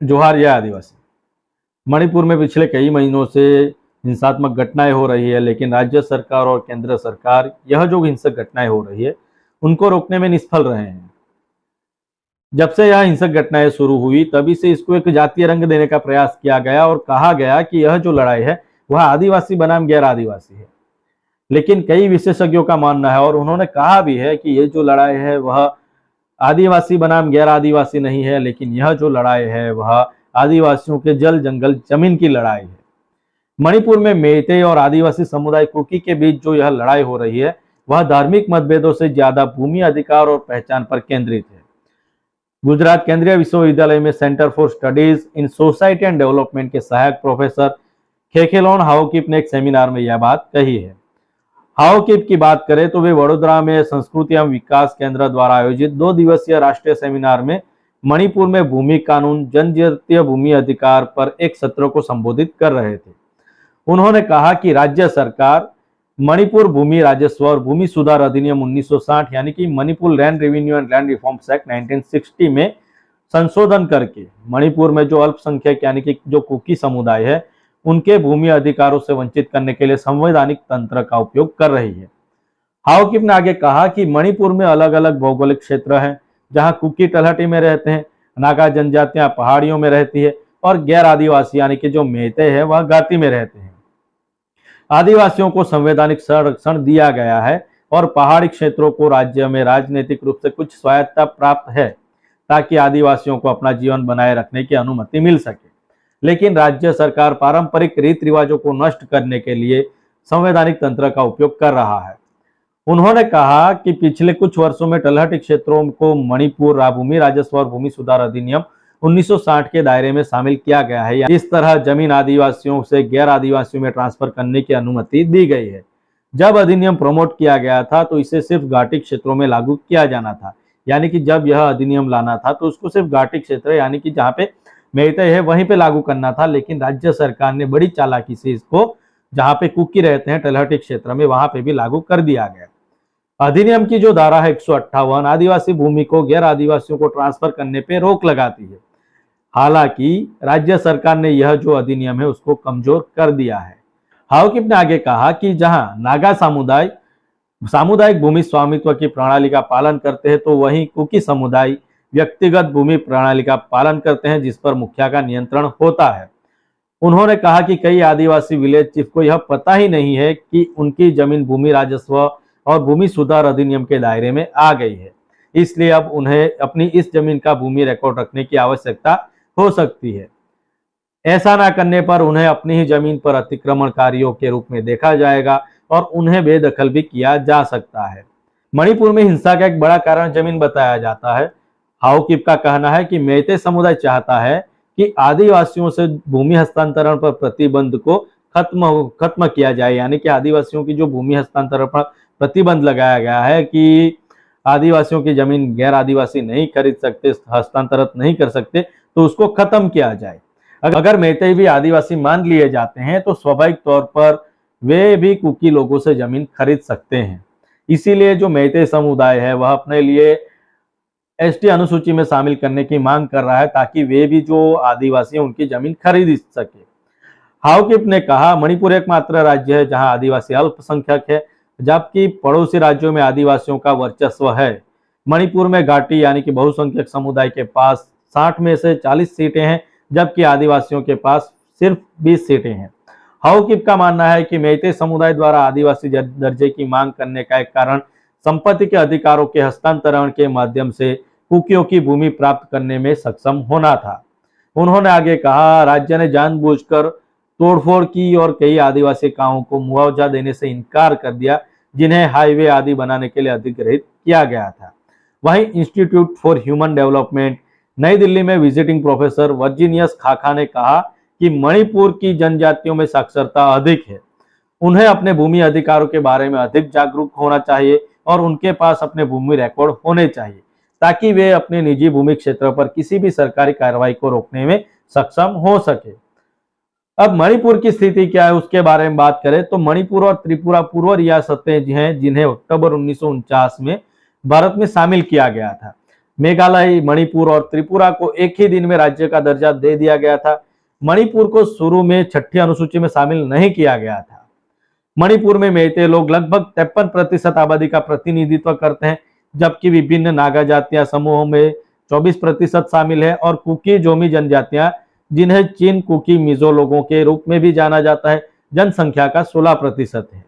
जोहार जय आदिवासी। मणिपुर में पिछले कई महीनों से हिंसात्मक घटनाएं हो रही है, लेकिन राज्य सरकार और केंद्र सरकार यह जो हिंसक घटनाएं हो रही है उनको रोकने में निष्फल रहे हैं। जब से यह हिंसक घटनाएं शुरू हुई तभी से इसको एक जातीय रंग देने का प्रयास किया गया और कहा गया कि यह जो लड़ाई है वह आदिवासी बनाम गैर आदिवासी है। लेकिन कई विशेषज्ञों का मानना है और उन्होंने कहा भी है कि यह जो लड़ाई है वह आदिवासी बनाम गैर आदिवासी नहीं है, लेकिन यह जो लड़ाई है वह आदिवासियों के जल जंगल जमीन की लड़ाई है। मणिपुर में मेइते और आदिवासी समुदाय कुकी के बीच जो यह लड़ाई हो रही है वह धार्मिक मतभेदों से ज्यादा भूमि अधिकार और पहचान पर केंद्रित है। गुजरात केंद्रीय विश्वविद्यालय में centre for studies in society and development के सहायक प्रोफेसर खेखेलोन हाओकिप ने एक सेमिनार में यह बात कही है। हाओकिप की बात करें तो वे वडोदरा में संस्कृति एवं विकास केंद्र द्वारा आयोजित 2 दिवसीय राष्ट्रीय सेमिनार में मणिपुर में भूमि कानून जनजातीय भूमि अधिकार पर एक सत्र को संबोधित कर रहे थे। उन्होंने कहा कि राज्य सरकार मणिपुर भूमि राजस्व और भूमि सुधार अधिनियम 1960 यानी कि Manipur land revenue and land reforms act 1960 में संशोधन करके मणिपुर में जो अल्पसंख्यक यानी कि जो कुकी समुदाय है उनके भूमि अधिकारों से वंचित करने के लिए संवैधानिक तंत्र का उपयोग कर रही है। हाओकिप ने आगे कहा कि मणिपुर में अलग अलग भौगोलिक क्षेत्र हैं जहां कुकी तलहटी में रहते हैं, नागा जनजातियां पहाड़ियों में रहती है और गैर आदिवासी यानी कि जो मेहते हैं वह घाटी में रहते हैं। आदिवासियों को संवैधानिक संरक्षण दिया गया है और पहाड़ी क्षेत्रों को राज्य में राजनीतिक रूप से कुछ स्वायत्तता प्राप्त है ताकि आदिवासियों को अपना जीवन बनाए रखने की अनुमति मिल सके। लेकिन राज्य सरकार पारंपरिक रीति रिवाजों को नष्ट करने के लिए संवैधानिक तंत्र का उपयोग कर रहा है। उन्होंने कहा कि पिछले कुछ वर्षों में तलहटी क्षेत्रों को मणिपुर भूमि राजस्व और भूमि सुधार अधिनियम 1960 के दायरे में शामिल किया गया है। इस तरह जमीन आदिवासियों से गैर आदिवासियों में ट्रांसफर करने की अनुमति दी गई है। जब अधिनियम प्रमोट किया गया था तो इसे सिर्फ घाटी क्षेत्रों में लागू किया जाना था, यानी कि जब यह अधिनियम लाना था तो उसको सिर्फ घाटी क्षेत्र यानी कि जहाँ पे मेहते है वहीं पे लागू करना था। लेकिन राज्य सरकार ने बड़ी चालाकी से इसको जहाँ पे कुकी रहते हैं तलहटी क्षेत्र में वहां पे भी लागू कर दिया गया। अधिनियम की जो धारा है 158 आदिवासी भूमि को गैर आदिवासियों को ट्रांसफर करने पे रोक लगाती है। हालांकि राज्य सरकार ने यह जो अधिनियम है उसको कमजोर कर दिया है। हाओकिप ने आगे कहा कि जहां नागा समुदाय सामुदायिक भूमि स्वामित्व की प्रणाली का पालन करते हैं तो वहीं कुकी समुदाय व्यक्तिगत भूमि प्रणाली का पालन करते हैं जिस पर मुखिया का नियंत्रण होता है। उन्होंने कहा कि कई आदिवासी विलेज चीफ को यह पता ही नहीं है कि उनकी जमीन भूमि राजस्व और भूमि सुधार अधिनियम के दायरे में आ गई है, इसलिए अब उन्हें अपनी इस जमीन का भूमि रिकॉर्ड रखने की आवश्यकता हो सकती है। ऐसा ना करने पर उन्हें अपनी ही जमीन पर अतिक्रमणकारियों के रूप में देखा जाएगा और उन्हें बेदखल भी किया जा सकता है। मणिपुर में हिंसा का एक बड़ा कारण जमीन बताया जाता है। हाओकिप का कहना है कि मेइते समुदाय चाहता है कि आदिवासियों से भूमि हस्तांतरण पर प्रतिबंध को खत्म किया जाए, यानी कि आदिवासियों की जो भूमि हस्तांतरण पर प्रतिबंध लगाया गया है कि आदिवासियों की जमीन गैर आदिवासी नहीं खरीद सकते, हस्तांतरित नहीं कर सकते, तो उसको खत्म किया जाए। अगर मेइते भी आदिवासी मान लिए जाते हैं तो स्वाभाविक तौर पर वे भी कुकी लोगों से जमीन खरीद सकते हैं। इसीलिए जो मेइते समुदाय है वह अपने लिए एसटी अनुसूची में शामिल करने की मांग कर रहा है ताकि वे भी जो आदिवासी हैं उनकी जमीन खरीद सके। हाओकिप ने कहा मणिपुर एकमात्र राज्य है जहां आदिवासी अल्पसंख्यक है, जबकि पड़ोसी राज्यों में आदिवासियों का वर्चस्व है। मणिपुर में घाटी यानी कि बहुसंख्यक समुदाय के पास 60 में से 40 सीटें हैं, जबकि आदिवासियों के पास सिर्फ 20 सीटें हैं। हाओकिप का मानना है कि मेइते समुदाय द्वारा आदिवासी दर्जे की मांग करने का एक कारण संपत्ति के अधिकारों के हस्तांतरण के माध्यम से कुकियों की भूमि प्राप्त करने में सक्षम होना था। उन्होंने आगे कहा राज्य ने जानबूझकर तोड़फोड़ की और कई आदिवासी गांवों को मुआवजा देने से इनकार कर दिया जिन्हें हाईवे आदि बनाने के लिए अधिग्रहित किया गया था। वहीं इंस्टीट्यूट फॉर ह्यूमन डेवलपमेंट नई दिल्ली में विजिटिंग प्रोफेसर वर्जीनियस खाखा ने कहा कि मणिपुर की जनजातियों में साक्षरता अधिक है, उन्हें अपने भूमि अधिकारों के बारे में अधिक जागरूक होना चाहिए और उनके पास अपने भूमि रिकॉर्ड होने चाहिए ताकि वे अपने निजी भूमि क्षेत्र पर किसी भी सरकारी कार्रवाई को रोकने में सक्षम हो सके। अब मणिपुर की स्थिति क्या है उसके बारे में बात करें तो मणिपुर और त्रिपुरा पूर्व रियासतें हैं जिन्हें अक्टूबर 1949 में भारत में शामिल किया गया था। मेघालय, मणिपुर और त्रिपुरा को एक ही दिन में राज्य का दर्जा दे दिया गया था। मणिपुर को शुरू में 6ठी अनुसूची में शामिल नहीं किया गया था। मणिपुर में मेइते लोग लगभग 53% आबादी का प्रतिनिधित्व करते हैं, जबकि विभिन्न नागा जातियां समूहों में 24% शामिल है और कुकी जोमी जनजातियां, जिन्हें चीन कुकी मिजो लोगों के रूप में भी जाना जाता है, जनसंख्या का 16% है।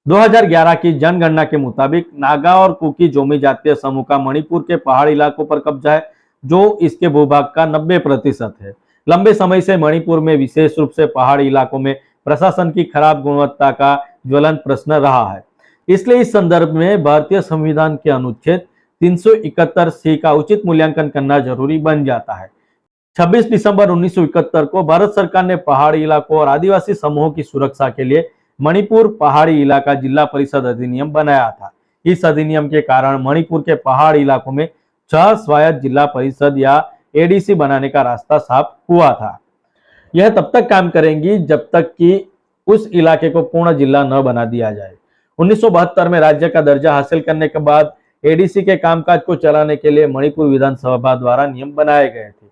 2011 की जनगणना के मुताबिक नागा और कुकी जोमी जातीय समूह का मणिपुर के पहाड़ी इलाकों पर कब्जा है, जो इसके भूभाग का 90% है। लंबे समय से मणिपुर में विशेष रूप से पहाड़ी इलाकों में प्रशासन की खराब गुणवत्ता का ज्वलंत प्रश्न रहा है। इसलिए इस संदर्भ में भारतीय संविधान के अनुच्छेद 371C का उचित मूल्यांकन करना जरूरी बन जाता है। 26 दिसंबर 1971 को भारत सरकार ने पहाड़ी इलाकों और आदिवासी समूहों की सुरक्षा के लिए मणिपुर पहाड़ी इलाका जिला परिषद अधिनियम बनाया था। इस अधिनियम के कारण मणिपुर के पहाड़ी इलाकों में 6 स्वायत्त जिला परिषद या एडीसी बनाने का रास्ता साफ हुआ था। यह तब तक काम करेंगी जब तक कि उस इलाके को पूर्ण जिला न बना दिया जाए। 1972 में राज्य का दर्जा हासिल करने के बाद एडीसी के कामकाज को चलाने के लिए मणिपुर विधानसभा द्वारा नियम बनाए गए थे।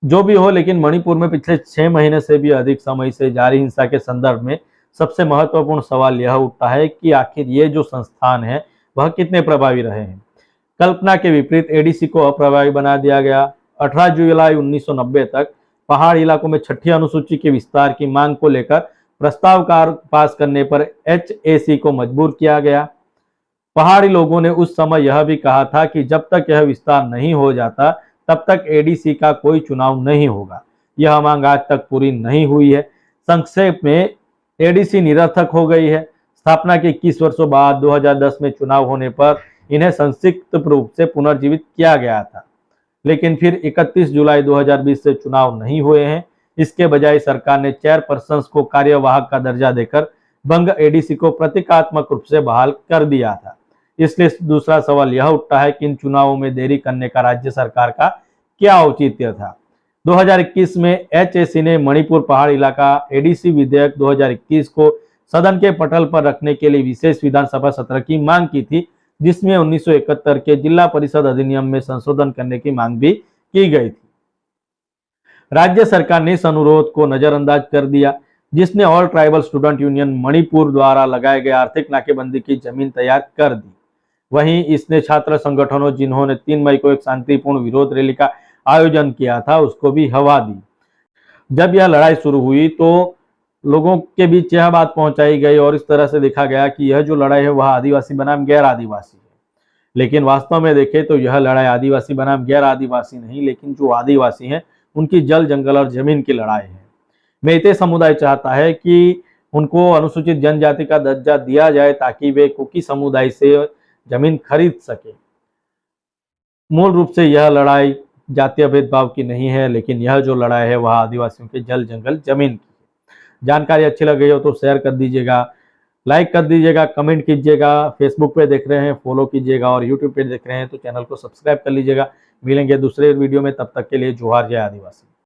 जो भी हो, लेकिन मणिपुर में पिछले 6 महीने से भी अधिक समय से जारी हिंसा के संदर्भ में सबसे महत्वपूर्ण सवाल यह उठता है कि आखिर ये जो संस्थान है वह कितने प्रभावी रहे हैं। कल्पना के विपरीत एडीसी को अप्रभावी बना दिया गया। 18 जुलाई 1990 तक पहाड़ी इलाकों में 6ठी अनुसूची के विस्तार की मांग को लेकर प्रस्ताव पास करने पर एचएसी को मजबूर किया गया। पहाड़ी लोगों ने उस समय यह भी कहा था कि जब तक यह विस्तार नहीं हो जाता तब तक एडीसी का कोई चुनाव नहीं होगा। यह मांग आज तक पूरी नहीं हुई है। संक्षेप में एडीसी निरर्थक हो गई है। स्थापना के 21 वर्षों बाद 2010 में चुनाव होने पर इन्हें संक्षिप्त रूप से पुनर्जीवित किया गया था, लेकिन फिर 31 जुलाई 2020 से चुनाव नहीं हुए हैं। इसके बजाय सरकार ने चेयरपर्सन को कार्यवाहक का दर्जा देकर बंग एडीसी को प्रतीकात्मक रूप से बहाल कर दिया था। इसलिए दूसरा सवाल यह उठता है कि इन चुनावों में देरी करने का राज्य सरकार का क्या औचित्य था। 2021 में एचएसी ने मणिपुर पहाड़ इलाका एडीसी विधेयक 2021 को सदन के पटल पर रखने के लिए विशेष विधानसभा सत्र की मांग की थी, जिसमें 1971 के जिला परिषद अधिनियम में संशोधन करने की मांग भी की गई थी। राज्य सरकार ने इस अनुरोध को नजरअंदाज कर दिया, जिसने all tribal student union Manipur द्वारा लगाए गए आर्थिक नाकेबंदी की जमीन तैयार कर दी। वहीं इसने छात्र संगठनों, जिन्होंने 3 मई को एक शांतिपूर्ण विरोध रैली का आयोजन किया था, उसको भी हवा दी। जब यह लड़ाई शुरू हुई तो लोगों के बीच यह बात पहुंचाई गई और इस तरह से देखा गया कि यह जो लड़ाई है वह आदिवासी बनाम गैर आदिवासी है। लेकिन वास्तव में देखें तो यह लड़ाई आदिवासी बनाम गैर आदिवासी नहीं, लेकिन जो आदिवासी हैं उनकी जल, जंगल और जमीन की लड़ाई है। मेइते समुदाय चाहता है कि उनको अनुसूचित जनजाति का दर्जा दिया जाए ताकि वे कुकी समुदाय से जमीन खरीद सके। मूल रूप से यह लड़ाई जातीय भेदभाव की नहीं है, लेकिन यह जो लड़ाई है वह आदिवासियों के जल, जंगल, जमीन की है। जानकारी अच्छी लगी हो तो शेयर कर दीजिएगा, लाइक कर दीजिएगा, कमेंट कीजिएगा। फेसबुक पे देख रहे हैं फॉलो कीजिएगा और यूट्यूब पे देख रहे हैं तो चैनल को सब्सक्राइब कर लीजिएगा। मिलेंगे दूसरे वीडियो में, तब तक के लिए जोहार, जय आदिवासी।